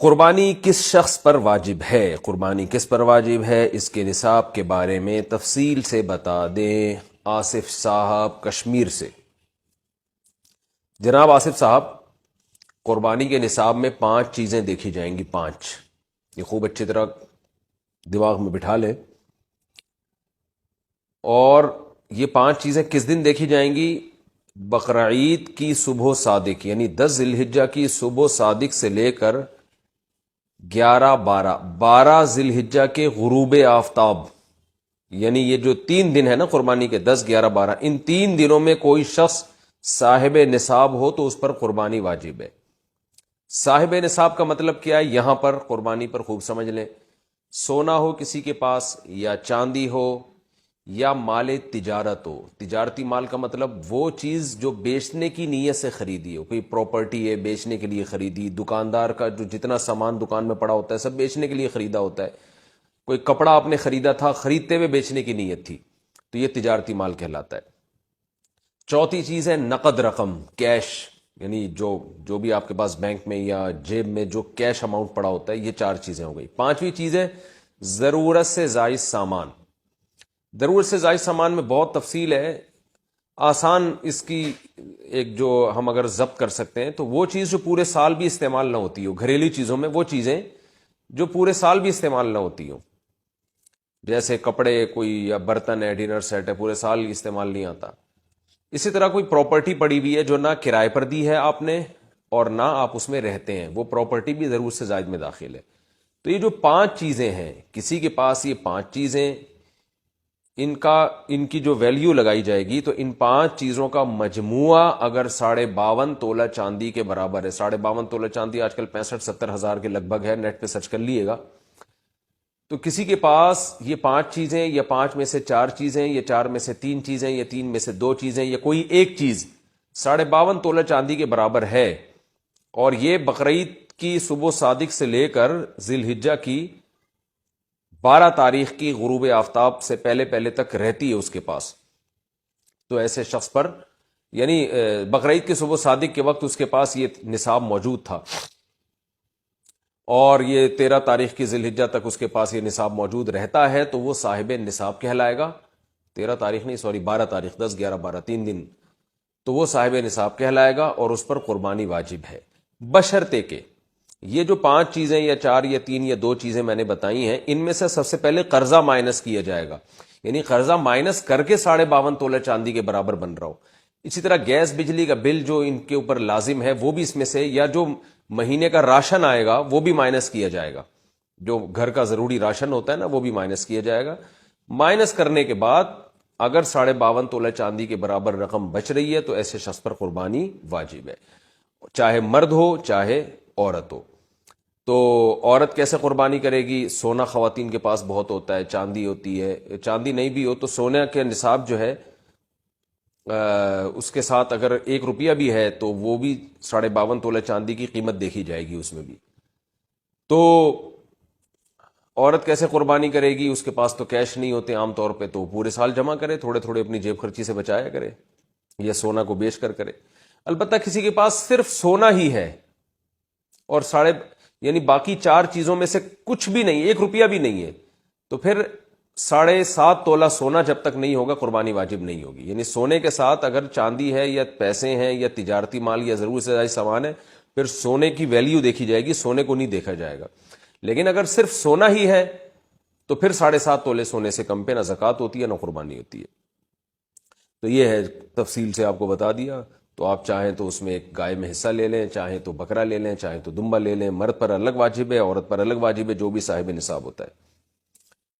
قربانی کس شخص پر واجب ہے؟ قربانی کس پر واجب ہے، اس کے نصاب کے بارے میں تفصیل سے بتا دیں آصف صاحب کشمیر سے۔ جناب آصف صاحب، قربانی کے نصاب میں 5 چیزیں دیکھی جائیں گی۔ 5، یہ خوب اچھی طرح دماغ میں بٹھا لیں۔ اور یہ 5 چیزیں کس دن دیکھی جائیں گی؟ بقرعید کی صبح صادق، یعنی 10 ذی الحجہ کی صبح صادق سے لے کر 12 ذی الحجہ کے غروب آفتاب، یعنی یہ جو 3 دن ہے نا قربانی کے، 10، 11، 12، ان 3 دنوں میں کوئی شخص صاحب نصاب ہو تو اس پر قربانی واجب ہے۔ صاحب نصاب کا مطلب کیا ہے؟ یہاں پر قربانی پر خوب سمجھ لیں۔ سونا ہو کسی کے پاس، یا چاندی ہو، یا مال تجارت ہو۔ تجارتی مال کا مطلب وہ چیز جو بیچنے کی نیت سے خریدی ہو، کوئی پراپرٹی ہے بیچنے کے لیے خریدی، دکاندار کا جو جتنا سامان دکان میں پڑا ہوتا ہے سب بیچنے کے لیے خریدا ہوتا ہے، کوئی کپڑا آپ نے خریدا تھا، خریدتے ہوئے بیچنے کی نیت تھی، تو یہ تجارتی مال کہلاتا ہے۔ چوتھی چیز ہے نقد رقم، کیش، یعنی جو بھی آپ کے پاس بینک میں یا جیب میں جو کیش اماؤنٹ پڑا ہوتا ہے، یہ 4 چیزیں ہو گئی۔ 5ویں چیز ہے ضرورت سے زائد سامان۔ ضرورت سے زائد سامان میں بہت تفصیل ہے، آسان اس کی ایک جو ہم اگر ضبط کر سکتے ہیں تو وہ چیز جو پورے سال بھی استعمال نہ ہوتی ہو، گھریلو چیزوں میں وہ چیزیں جو پورے سال بھی استعمال نہ ہوتی ہوں، جیسے کپڑے کوئی یا برتن ہے، ڈنر سیٹ ہے، پورے سال استعمال نہیں آتا۔ اسی طرح کوئی پراپرٹی پڑی ہوئی ہے جو نہ کرائے پر دی ہے آپ نے اور نہ آپ اس میں رہتے ہیں، وہ پراپرٹی بھی ضرورت سے زائد میں داخل ہے۔ تو یہ جو 5 چیزیں ہیں، کسی کے پاس یہ 5 چیزیں، ان کی جو ویلیو لگائی جائے گی تو ان 5 چیزوں کا مجموعہ اگر 52.5 تولہ چاندی کے برابر ہے، 52.5 تولہ چاندی آج کل 65-70 ہزار کے لگ بھگ ہے، نیٹ پہ سرچ کر لیے گا، تو کسی کے پاس یہ 5 چیزیں، یا 5 میں سے 4 چیزیں، یا 4 میں سے 3 چیزیں، یا 3 میں سے 2 چیزیں، یا کوئی ایک چیز 52.5 تولہ چاندی کے برابر ہے، اور یہ بقرعید کی صبح صادق سے لے کر ذی الحجہ کی 12 تاریخ کی غروب آفتاب سے پہلے تک رہتی ہے اس کے پاس، تو ایسے شخص پر، یعنی بقرعید کی صبح صادق کے وقت اس کے پاس یہ نصاب موجود تھا، اور یہ 13 تاریخ کی ذی الحجہ تک اس کے پاس یہ نصاب موجود رہتا ہے، تو وہ صاحب نصاب کہلائے گا۔ 13 تاریخ نہیں، 12 تاریخ، 10، 11، 12، 3 دن، تو وہ صاحب نصاب کہلائے گا اور اس پر قربانی واجب ہے، بشرطے کہ یہ جو 5 چیزیں یا 4 یا 3 یا 2 چیزیں میں نے بتائی ہیں، ان میں سے سب سے پہلے قرضہ مائنس کیا جائے گا، یعنی قرضہ مائنس کر کے 52.5 تولہ چاندی کے برابر بن رہا ہو۔ اسی طرح گیس بجلی کا بل جو ان کے اوپر لازم ہے وہ بھی اس میں سے، یا جو مہینے کا راشن آئے گا وہ بھی مائنس کیا جائے گا، جو گھر کا ضروری راشن ہوتا ہے نا وہ بھی مائنس کیا جائے گا۔ مائنس کرنے کے بعد اگر 52.5 تولہ چاندی کے برابر رقم بچ رہی ہے تو ایسے شخص پر قربانی واجب ہے، چاہے مرد ہو چاہے عورت ہو۔ تو عورت کیسے قربانی کرے گی؟ سونا خواتین کے پاس بہت ہوتا ہے، چاندی ہوتی ہے، چاندی نہیں بھی ہو تو سونے کے نصاب جو ہے اس کے ساتھ اگر 1 روپیہ بھی ہے تو وہ بھی 52.5 تولہ چاندی کی قیمت دیکھی جائے گی اس میں بھی۔ تو عورت کیسے قربانی کرے گی؟ اس کے پاس تو کیش نہیں ہوتے عام طور پہ، تو پورے سال جمع کرے، تھوڑے تھوڑے اپنی جیب خرچی سے بچایا کرے، یا سونا کو بیچ کر کرے۔ البتہ کسی کے پاس صرف سونا ہی ہے اور یعنی باقی 4 چیزوں میں سے کچھ بھی نہیں، 1 روپیہ بھی نہیں ہے، تو پھر 7.5 تولہ سونا جب تک نہیں ہوگا قربانی واجب نہیں ہوگی۔ یعنی سونے کے ساتھ اگر چاندی ہے یا پیسے ہیں یا تجارتی مال یا ضرورت سے زائد سامان ہے، پھر سونے کی ویلیو دیکھی جائے گی، سونے کو نہیں دیکھا جائے گا۔ لیکن اگر صرف سونا ہی ہے تو پھر 7.5 تولے سونے سے کم پہ نہ زکوٰۃ ہوتی ہے نہ قربانی ہوتی ہے۔ تو یہ ہے، تفصیل سے آپ کو بتا دیا۔ تو آپ چاہیں تو اس میں ایک گائے میں حصہ لے لیں، چاہیں تو بکرا لے لیں، چاہیں تو دمبا لے لیں۔ مرد پر الگ واجب ہے، عورت پر الگ واجب ہے، جو بھی صاحب نصاب ہوتا ہے۔